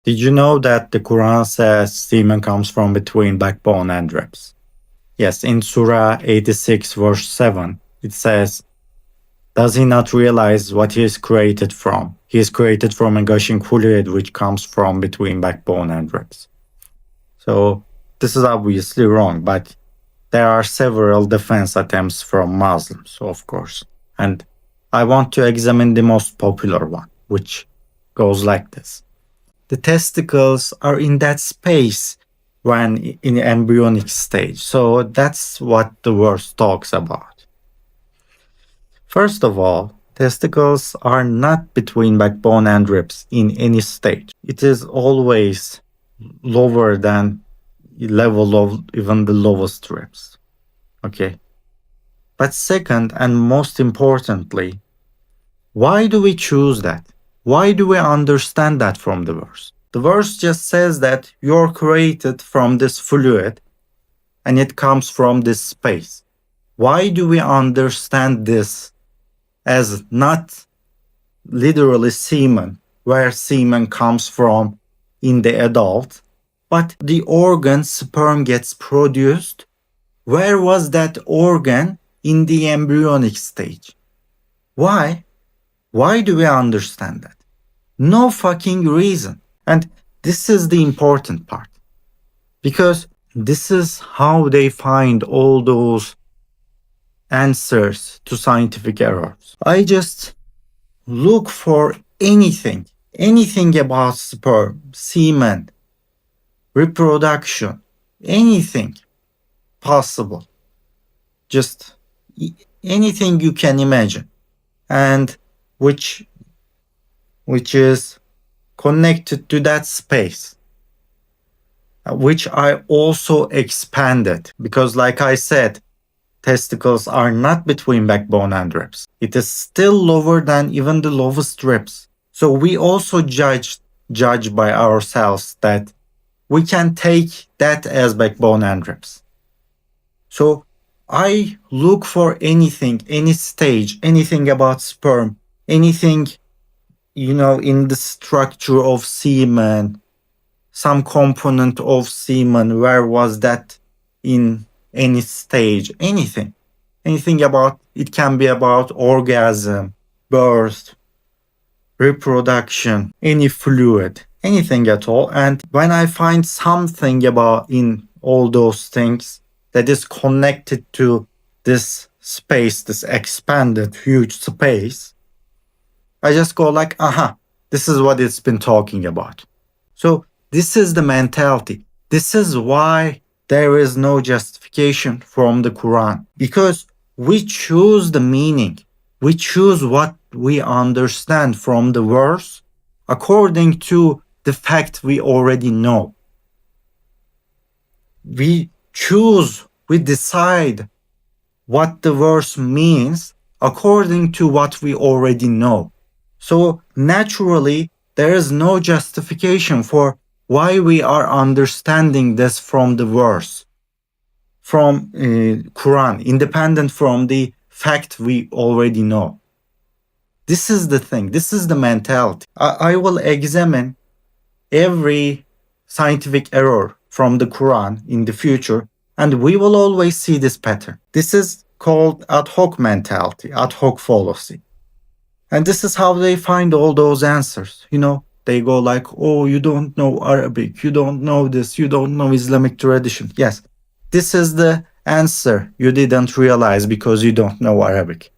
Did you know that the Quran says semen comes from between backbone and ribs? Yes, in Surah 86, verse 7, it says, does he not realize what he is created from? He is created from a gushing fluid which comes from between backbone and ribs. So this is obviously wrong, but there are several defense attempts from Muslims, of course. And I want to examine the most popular one, which goes like this. The testicles are in that space when in the embryonic stage. So that's what the verse talks about. First of all, testicles are not between backbone and ribs in any stage. It is always lower than level of even the lowest ribs. Okay. But second, and most importantly, why do we choose that? Why do we understand that from the verse? The verse just says that you're created from this fluid and it comes from this space. Why do we understand this as not literally semen, where semen comes from in the adult, but the organ sperm gets produced? Where was that organ in the embryonic stage? Why? Why do we understand that? No fucking reason. And this is the important part. Because this is how they find all those answers to scientific errors. I just look for anything about sperm, semen, reproduction, anything possible. Just anything you can imagine. And which is connected to that space, which I also expanded because, like I said, testicles are not between backbone and ribs. It is still lower than even the lowest ribs. So we also judge by ourselves that we can take that as backbone and ribs. So I look for anything, any stage, anything about sperm, anything, in the structure of semen, some component of semen, where was that in any stage, anything about, it can be about orgasm, birth, reproduction, any fluid, anything at all. And when I find something about in all those things that is connected to this space, this expanded huge space, I just go like, this is what it's been talking about. So this is the mentality. This is why there is no justification from the Quran, because we choose the meaning. We choose what we understand from the verse according to the fact we already know. We decide what the verse means according to what we already know. So naturally, there is no justification for why we are understanding this from the verse, from Quran, independent from the fact we already know. This is the thing. This is the mentality. I will examine every scientific error from the Quran in the future, and we will always see this pattern. This is called ad hoc mentality, ad hoc fallacy. And this is how they find all those answers. They go like, oh, you don't know Arabic, you don't know this, you don't know Islamic tradition. Yes, this is the answer you didn't realize because you don't know Arabic.